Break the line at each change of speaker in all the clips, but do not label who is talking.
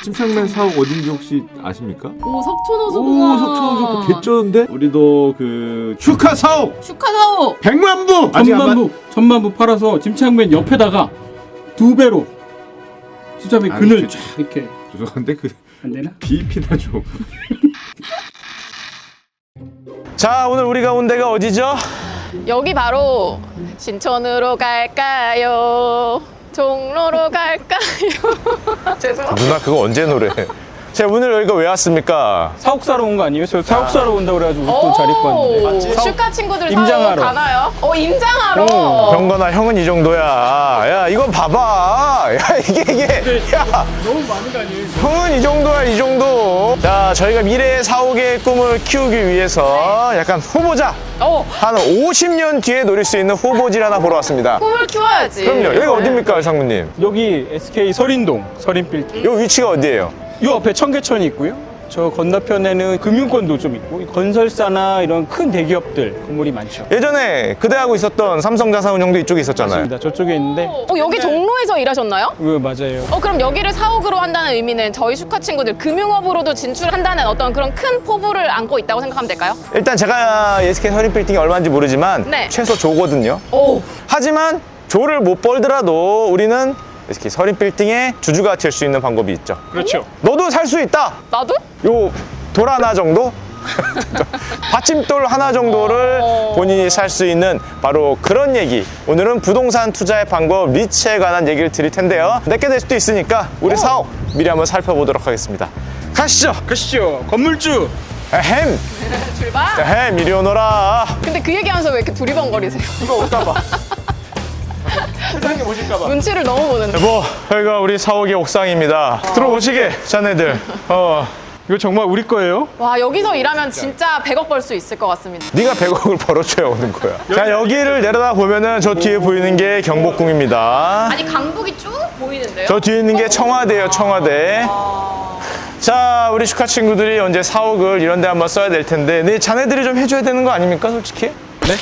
침착맨 사옥 어딘지 혹시 아십니까?
오, 석촌호수구나.
오, 석촌호수 개쩌는데? 우리도 그 슈카 사옥!
슈카 사옥!
100만 부!
천만 부 팔아서 침착맨 옆에다가 2배로 침착맨
아니,
그늘
그-
쫙 이렇게.
죄송한데 그
안 되나?
BEP나 좀.
자, 오늘 우리가 온 데가 어디죠?
여기 바로 신촌으로 갈까요? 종로로 갈까요? 죄송합니다.
누나 그거 언제 노래? 제가 오늘 여기가 왜 왔습니까?
사옥 사러 온 거 아니에요? 저 사옥 사러 온다고 그래가지고 또 잘 입고 왔는데.
슈카 친구들
임장하러.
사옥 가나요? 임장하러.
병건아, 형은 이 정도야. 야, 이거 봐봐. 야, 이게. 야,
너무 많은 거 아니에요?
형은 이 정도야, 이 정도. 자, 저희가 미래의 사옥의 꿈을 키우기 위해서 약간 후보자. 한 50년 뒤에 노릴 수 있는 후보지를 하나 보러 왔습니다.
꿈을 키워야지.
그럼요. 여기가 어딥니까, 상무님?
여기 SK 서린동 서린빌딩.
요 위치가 어디예요?
요 앞에 청계천이 있고요. 저 건너편에는 금융권도 좀 있고 건설사나 이런 큰 대기업들 건물이 많죠.
예전에 그대하고 있었던 삼성자산운용도 이쪽에 있었잖아요.
맞습니다. 저쪽에 있는데.
여기 종로에서 일하셨나요?
맞아요.
그럼 여기를 사옥으로 한다는 의미는 저희 슈카 친구들 금융업으로도 진출한다는 어떤 그런 큰 포부를 안고 있다고 생각하면 될까요?
일단 제가 SK 서린빌딩이 얼마인지 모르지만
네.
최소 조거든요.
오.
하지만 조를 못 벌더라도 우리는 SK 서린빌딩의 주주가 될 수 있는 방법이 있죠.
그렇죠.
너도 살 수 있다.
나도?
요 돌 하나 정도? 받침돌 하나 정도를 본인이 살 수 있는 바로 그런 얘기. 오늘은 부동산 투자의 방법 리츠에 관한 얘기를 드릴 텐데요. 내게 될 수도 있으니까 우리 사옥 미리 한번 살펴보도록 하겠습니다. 가시죠.
가시죠. 건물주.
에헴.
출발.
에헴 이리 오너라.
근데 그 얘기하면서 왜 이렇게 두리번거리세요?
이거 올까봐. 회장님 오실까봐.
눈치를 너무 보는데.
여보, 여기가 우리 사옥의 옥상입니다. 들어오시게, 자네들.
이거 정말 우리 거예요?
와, 여기서 일하면 진짜 100억 벌 수 있을 것 같습니다.
네가 100억을 벌어줘야 오는 거야. 자, 여기를 내려다 보면은 저 뒤에 보이는 게 경복궁입니다.
아니, 강북이 쭉 보이는데요?
저 뒤에 있는 게 청와대예요, 청와대. 자, 우리 슈카 친구들이 언제 사옥을 이런 데 한번 써야 될 텐데, 네 자네들이 좀 해줘야 되는 거 아닙니까, 솔직히?
네?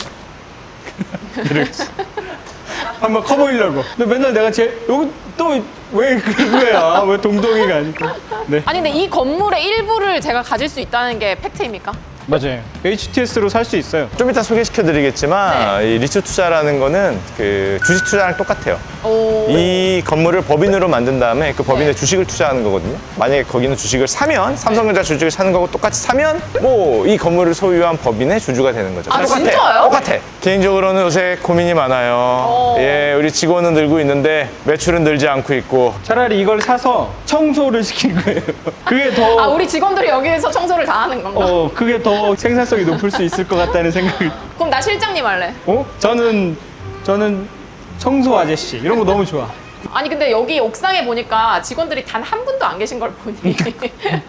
한번 커 보이려고. 근데 맨날 내가 여기 또 왜 그거야? 왜 동동이가 아니고? 네.
아니, 근데 이 건물의 일부를 제가 가질 수 있다는 게 팩트입니까?
맞아요. HTS로 살 수 있어요.
좀 이따 소개시켜 드리겠지만, 이 리츠 투자라는 거는 그 주식 투자랑 똑같아요.
오.
이 건물을 법인으로 만든 다음에 그 법인의 주식을 투자하는 거거든요. 만약에 거기는 주식을 사면 삼성전자 주식을 사는 거고 똑같이 사면 뭐 이 건물을 소유한 법인의 주주가 되는 거죠.
아,
똑같아.
진짜요?
똑같아. 개인적으로는 요새 고민이 많아요. 예, 우리 직원은 늘고 있는데 매출은 늘지 않고 있고.
차라리 이걸 사서 청소를 시킨 거예요. 그게 더
아, 우리 직원들이 여기에서 청소를 다 하는 건가?
그게 더 생산성이 높을 수 있을 것 같다는 생각이.
그럼 나 실장님 할래.
저는 청소 아저씨 이런 거 너무 좋아.
아니, 근데 여기 옥상에 보니까 직원들이 단 한 분도 안 계신 걸 보니.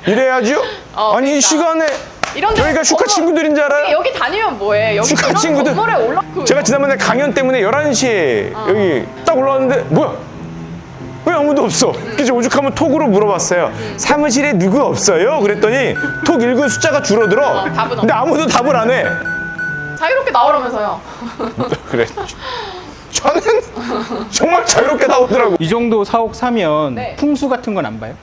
이래야죠? 아니 이
그러니까.
시간에
이런 데
여기가 슈카
어머,
친구들인 줄 알아요?
여기 다니면 뭐해? 여기
슈카
그런
친구들.
건물에 올라.
제가 지난번에 강연 때문에 11시에 여기 딱 올라왔는데 뭐야? 왜 아무도 없어? 그래서 오죽하면 톡으로 물어봤어요. 사무실에 누구 없어요? 그랬더니 톡 읽은 숫자가 줄어들어.
답은
근데 아무도 답을 안 해.
자유롭게 나오라면서요.
그래. 저는 정말 자유롭게 나오더라고.
이 정도 사옥 사면
네.
풍수 같은 건 안 봐요?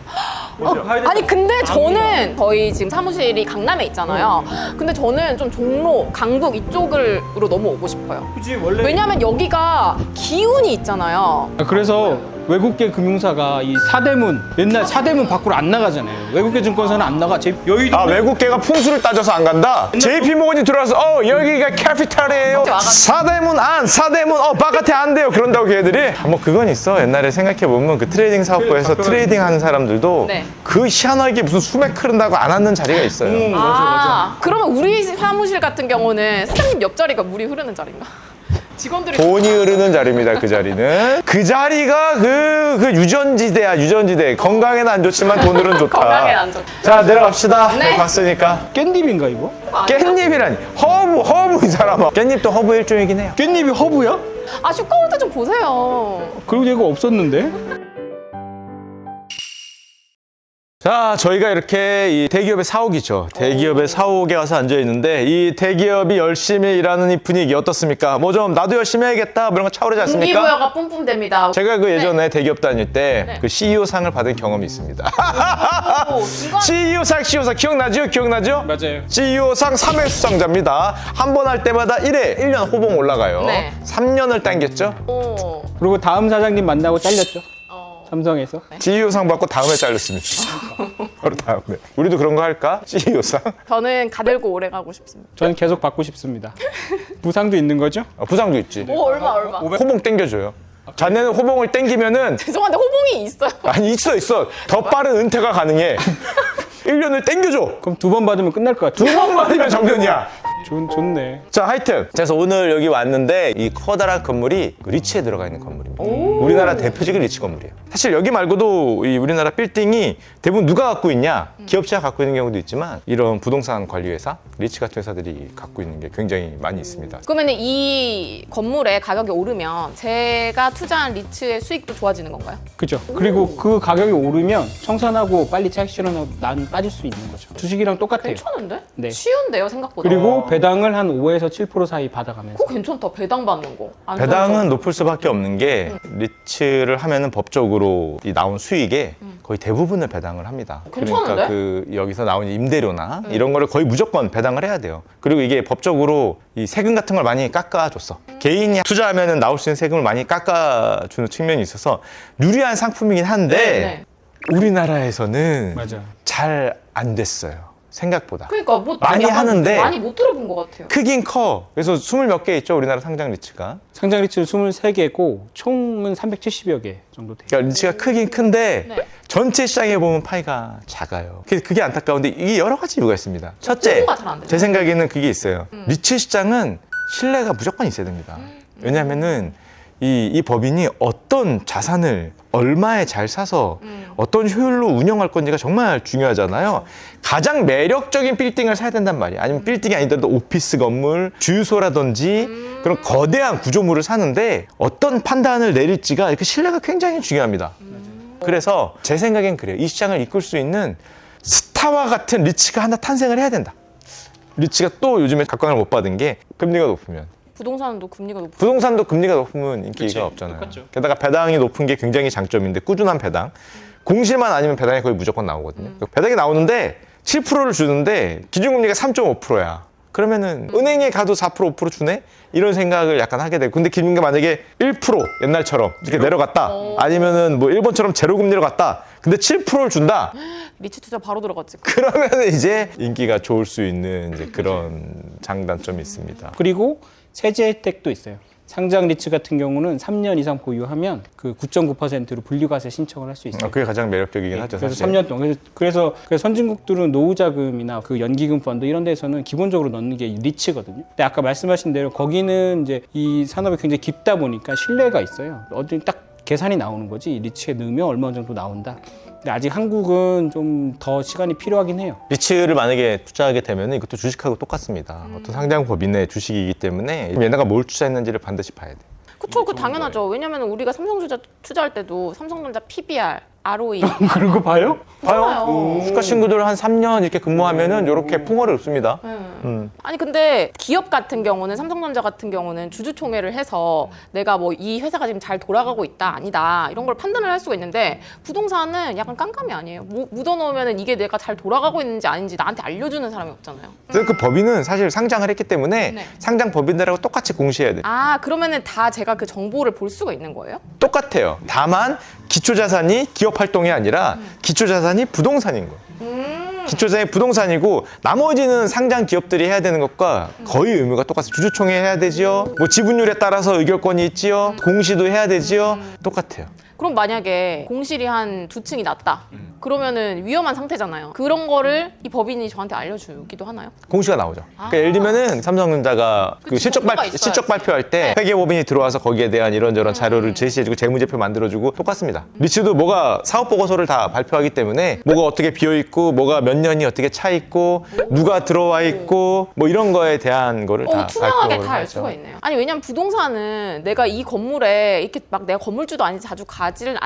아니, 근데 저는 저희 지금 사무실이 강남에 있잖아요. 근데 저는 좀 종로, 강북 이쪽으로 너무 오고 싶어요.
그지 원래.
왜냐면 여기가 기운이 있잖아요.
그래서 외국계 금융사가 이 사대문 옛날 사대문 밖으로 안 나가잖아요. 외국계 증권사는 안 나가. 여의도.
아, 외국계가 풍수를 따져서 안 간다? JP모건이 들어와서 여기가 캐피탈이에요. 사대문 안, 사대문 바깥에 안 돼요. 그런다고 걔들이. 뭐 그건 있어. 옛날에 생각해보면 그 트레이딩 사업부에서 트레이딩 하는 사람들도
네.
그 희한하게 무슨 수맥 흐른다고 안 앉는 자리가 있어요.
맞아.
그러면 우리 사무실 같은 경우는 사장님 옆자리가 물이 흐르는 자리인가? 직원들이
돈이 흐르는 자리입니다. 그 자리는. 그 자리가 그 유전지대야, 유전지대. 건강에는 안 좋지만 돈으로는 좋다.
건강에 안 좋다.
자, 내려갑시다.
네.
봤으니까.
깻잎인가 이거?
깻잎이라니. 허브 이 사람아. 깻잎도 허브 일종이긴 해요.
깻잎이 허브야?
아, 슈카월드 좀 보세요.
그리고 얘가 없었는데?
자, 저희가 이렇게 이 대기업의 사옥이죠. 대기업의 사옥에 와서 앉아 있는데 이 대기업이 열심히 일하는 이 분위기 어떻습니까? 뭐 좀 나도 열심히 해야겠다 뭐 이런 거 차오르지 않습니까?
동기부여가 뿜뿜됩니다.
제가 그 예전에 대기업 다닐 때
네.
그 CEO 상을 받은 경험이 있습니다.
이건
CEO 상 기억나죠? 기억나죠?
맞아요.
CEO 상 3회 수상자입니다. 한 번 할 때마다 1년 호봉 올라가요.
네.
3년을 당겼죠?
그리고 다음 사장님 만나고 잘렸죠.
어.
삼성에서.
CEO 상 받고 다음에 잘렸습니다. 바로 다음에. 우리도 그런 거 할까? CEO 상?
저는 가들고 오래 가고 싶습니다.
저는 계속 받고 싶습니다. 부상도 있는 거죠?
부상도 있지.
오, 얼마?
호봉 땡겨줘요. 자네는 호봉을 땡기면은
죄송한데 호봉이 있어요.
아니 있어 더 빠른 은퇴가 가능해. 1년을 땡겨줘.
그럼 2번 받으면 끝날 것 같아요.
2번 받으면 정년이야.
좋네.
자, 하여튼 그래서 오늘 여기 왔는데 이 커다란 건물이 리츠에 들어가 있는 건물입니다. 우리나라 대표적인 리츠 건물이에요. 사실 여기 말고도 이 우리나라 빌딩이 대부분 누가 갖고 있냐? 기업체가 갖고 있는 경우도 있지만 이런 부동산 관리회사, 리츠 같은 회사들이 갖고 있는 게 굉장히 많이 있습니다.
그러면 이 건물의 가격이 오르면 제가 투자한 리츠의 수익도 좋아지는 건가요?
그죠. 그리고 그 가격이 오르면 청산하고 빨리 차익 실현하고 난 빠질 수 있는 거죠. 주식이랑 똑같아요.
괜찮은데?
네.
쉬운데요, 생각보다.
그리고 배당을 한 5에서 7% 사이 받아가면서.
그거 괜찮다. 배당 받는 거.
배당은 높을 수밖에 없는 게 리츠를 하면은 법적으로 이 나온 수익의 거의 대부분을 배당을 합니다.
괜찮은데?
그러니까 그 여기서 나온 임대료나 이런 거를 거의 무조건 배당을 해야 돼요. 그리고 이게 법적으로 이 세금 같은 걸 많이 깎아줬어. 개인이 투자하면은 나올 수 있는 세금을 많이 깎아주는 측면이 있어서 유리한 상품이긴 한데
네.
우리나라에서는
맞아.
잘 안 됐어요. 생각보다.
그러니까 뭐
많이
약간
하는데
많이 못 들어본 것 같아요.
크긴 커. 그래서 20 몇 개 있죠, 우리나라 상장 리츠가.
상장 리츠는 23개고 총은 370여 개 정도 돼요.
그러니까 리츠가 크긴 큰데
네.
전체 시장에 보면 파이가 작아요. 그게 안타까운데 이게 여러 가지 이유가 있습니다. 첫째,
홍보가 잘안 돼요.
제 생각에는 그게 있어요. 리츠 시장은 신뢰가 무조건 있어야 됩니다. 왜냐하면은 이 법인이 어떤 자산을 얼마에 잘 사서 어떤 효율로 운영할 건지가 정말 중요하잖아요. 가장 매력적인 빌딩을 사야 된단 말이에요. 아니면 빌딩이 아니더라도 오피스 건물, 주유소라든지 그런 거대한 구조물을 사는데 어떤 판단을 내릴지가 이렇게 신뢰가 굉장히 중요합니다. 그래서 제 생각엔 그래요. 이 시장을 이끌 수 있는 스타와 같은 리츠가 하나 탄생을 해야 된다. 리츠가 또 요즘에 각광을 못 받은 게 금리가 높으면.
부동산도 금리가 높고.
부동산도 금리가 높으면 인기가
그치,
없잖아요.
똑같죠.
게다가 배당이 높은 게 굉장히 장점인데 꾸준한 배당. 공실만 아니면 배당이 거의 무조건 나오거든요. 배당이 나오는데 7%를 주는데 기준금리가 3.5%야. 그러면은 은행에 가도 4% 5% 주네? 이런 생각을 약간 하게 되고 근데 기준금리가 만약에 1% 옛날처럼 이렇게 내려갔다 아니면은 뭐 일본처럼 제로금리로 갔다 근데 7%를 준다
리츠 투자 바로 들어갔지.
그러면 이제 인기가 좋을 수 있는 이제 그런 장단점이 있습니다.
그리고 세제 혜택도 있어요. 상장 리츠 같은 경우는 3년 이상 보유하면 그 9.9%로 분류과세 신청을 할 수 있어요.
그게 가장 매력적이긴 하죠.
그래서
사실.
3년 동안. 그래서 선진국들은 노후자금이나 그 연기금 펀드 이런 데서는 기본적으로 넣는 게 리츠거든요. 근데 아까 말씀하신 대로 거기는 이제 이 산업이 굉장히 깊다 보니까 신뢰가 있어요. 어디 딱 계산이 나오는 거지. 리츠에 넣으면 얼마 정도 나온다. 근데 아직 한국은 좀 더 시간이 필요하긴 해요.
리츠를 만약에 투자하게 되면 이것도 주식하고 똑같습니다. 어떤 상장 법인의 주식이기 때문에 얘네가 뭘 투자했는지를 반드시 봐야 돼.
그쵸, 그 당연하죠. 왜냐면 우리가 삼성전자 투자할 때도 삼성전자 PBR, ROE.
그런 거 봐요?
봐요.
주가 친구들 한 3년 이렇게 근무하면은 이렇게 풍어를 읊습니다.
아니 근데 기업 같은 경우는 삼성전자 같은 경우는 주주총회를 해서 내가 뭐 이 회사가 지금 잘 돌아가고 있다 아니다 이런 걸 판단을 할 수가 있는데 부동산은 약간 깜깜이 아니에요. 묻어놓으면 이게 내가 잘 돌아가고 있는지 아닌지 나한테 알려주는 사람이 없잖아요.
그래서 그 법인은 사실 상장을 했기 때문에
네.
상장 법인들하고 똑같이 공시해야 돼.
아 그러면은 다 제가 그 정보를 볼 수가 있는 거예요?
똑같아요. 다만 기초자산이 기업 활동이 아니라 기초자산이 부동산인 거예요. 기초자산이 부동산이고 나머지는 상장 기업들이 해야 되는 것과 거의 의무가 똑같아요. 주주총회 해야 되지요. 뭐 지분율에 따라서 의결권이 있지요. 공시도 해야 되지요. 똑같아요.
그럼 만약에 공실이 한 2층이 낮다. 그러면은 위험한 상태잖아요. 그런 거를 이 법인이 저한테 알려주기도 하나요?
공시가 나오죠. 그러니까 예를 들면은 삼성전자가 그
그치,
실적,
정보가 있어야지.
실적 발표할 때 회계법인이 들어와서 거기에 대한 이런저런 자료를 제시해주고 재무제표 만들어주고 똑같습니다. 리츠도 뭐가 사업 보고서를 다 발표하기 때문에 뭐가 어떻게 비어 있고 뭐가 몇 년이 어떻게 차 있고 누가 들어와 있고 뭐 이런 거에 대한 거를 다
투명하게
발표를
다 알
하죠.
수가 있네요. 아니 왜냐면 부동산은 내가 이 건물에 이렇게 막 내가 건물주도 아닌지 자주 가지 가지를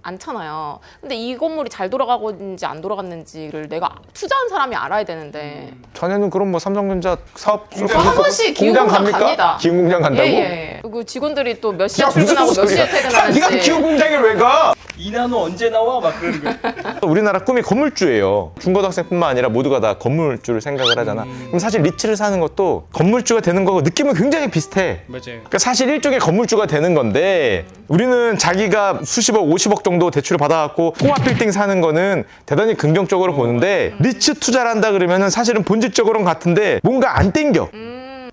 않잖아요. 근데 이 건물이 잘 돌아가고 있는지 안 돌아갔는지를 내가 투자한 사람이 알아야 되는데.
자네는 그럼 뭐 삼성전자 사업
한 번씩 기업공장 갑니다.
기업공장 간다고?
예. 그리고 직원들이 또 몇 시에 출근하고 몇 시에 퇴근하는지.
네가 기업공장에 왜 가?
이 나노 언제 나와? 막 그러는 거예요.
우리나라 꿈이 건물주예요. 중고등학생뿐만 아니라 모두가 다 건물주를 생각을 하잖아. 그럼 사실 리츠를 사는 것도 건물주가 되는 거고 느낌은 굉장히 비슷해.
맞아요.
그러니까 사실 일종의 건물주가 되는 건데 우리는 자기가 수십억, 50억 정도 대출을 받아갖고 꼬마 빌딩 사는 거는 대단히 긍정적으로 보는데 리츠 투자를 한다 그러면은 사실은 본질적으로는 같은데 뭔가 안 땡겨.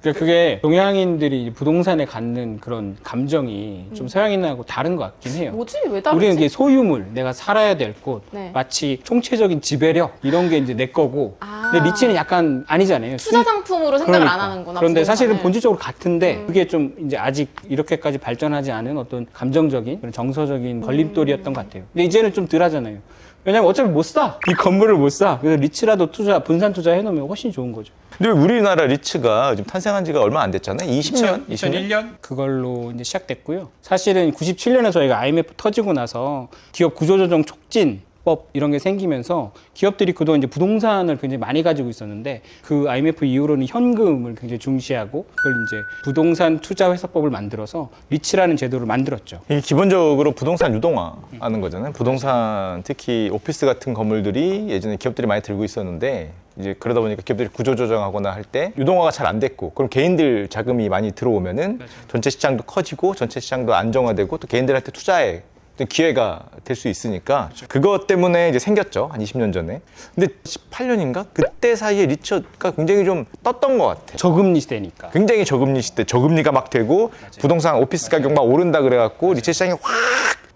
그러니까 그게 동양인들이 부동산에 갖는 그런 감정이 좀 서양인하고 다른 것 같긴 해요.
뭐지? 왜 다르지?
우리는 이게 소유물, 내가 살아야 될 곳,
네.
마치 총체적인 지배력 이런 게 이제 내 거고. 근데 리츠는 약간 아니잖아요.
투자 상품으로 생각을 안 하는구나.
그런데 사실은
부동산을.
본질적으로 같은데 그게 좀 이제 아직 이렇게까지 발전하지 않은 어떤 감정적인 그런 정서적인 걸림돌이었던 것 같아요. 근데 이제는 좀 덜 하잖아요. 왜냐면 어차피 못 사. 이 건물을 못 사. 그래서 리츠라도 분산 투자 해놓으면 훨씬 좋은 거죠.
근데 우리나라 리츠가 지금 탄생한 지가 얼마 안 됐잖아요. 20년?
2001년? 그걸로 이제 시작됐고요. 사실은 97년에 저희가 IMF 터지고 나서 기업 구조조정 촉진법 이런 게 생기면서 기업들이 그동안 이제 부동산을 굉장히 많이 가지고 있었는데 그 IMF 이후로는 현금을 굉장히 중시하고 그걸 이제 부동산 투자 회사법을 만들어서 리츠라는 제도를 만들었죠.
이게 기본적으로 부동산 유동화하는 거잖아요. 부동산 특히 오피스 같은 건물들이 예전에 기업들이 많이 들고 있었는데 이제 그러다 보니까 기업들이 구조조정하거나 할 때 유동화가 잘 안 됐고 그럼 개인들 자금이 많이 들어오면은 전체 시장도 커지고 전체 시장도 안정화되고 또 개인들한테 투자에 기회가 될 수 있으니까 그것 때문에 이제 생겼죠. 한 20년 전에. 근데 18년인가? 그때 사이에 리츠가 굉장히 좀 떴던 것 같아.
저금리 시대니까.
굉장히 저금리 시대, 저금리가 막 되고 부동산 오피스 가격 막 오른다 그래갖고 리츠 시장이 확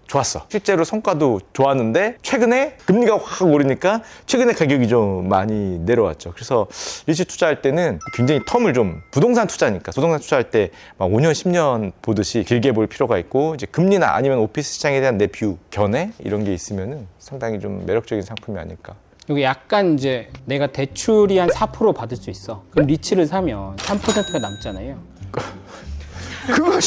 좋았어. 실제로 성과도 좋았는데 최근에 금리가 확 오르니까 최근에 가격이 좀 많이 내려왔죠. 그래서 리츠 투자할 때는 굉장히 텀을 좀 부동산 투자니까 부동산 투자할 때 막 5년, 10년 보듯이 길게 볼 필요가 있고 이제 금리나 아니면 오피스 시장에 대한 내 뷰, 견해 이런 게 있으면은 상당히 좀 매력적인 상품이 아닐까.
여기 약간 이제 내가 대출이 한 4% 받을 수 있어. 그럼 리츠를 사면 3%가 남잖아요.
그거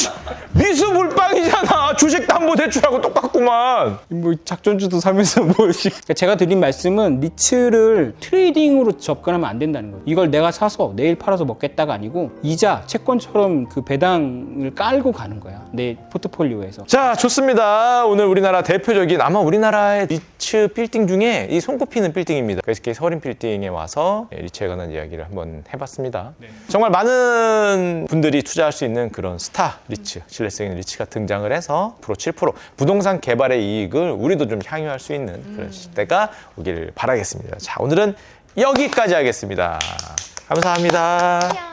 미수 물빵이잖아. 주식담보대출하고 똑같구만.
뭐 작전주도 사면서 뭐씩. 그러니까 제가 드린 말씀은 리츠를 트레이딩으로 접근하면 안 된다는 거예요. 이걸 내가 사서 내일 팔아서 먹겠다가 아니고 이자, 채권처럼 그 배당을 깔고 가는 거야. 내 포트폴리오에서.
자, 좋습니다. 오늘 우리나라 대표적인 아마 우리나라의 리츠 빌딩 중에 이 손꼽히는 빌딩입니다. SK 서린 빌딩에 와서 리츠에 관한 이야기를 한번 해봤습니다. 정말 많은 분들이 투자할 수 있는 그런 스타 리츠, 신뢰성 있는 리츠가 등장을 해서 7% 부동산 개발의 이익을 우리도 좀 향유할 수 있는 그런 시대가 오기를 바라겠습니다. 자, 오늘은 여기까지 하겠습니다. 감사합니다.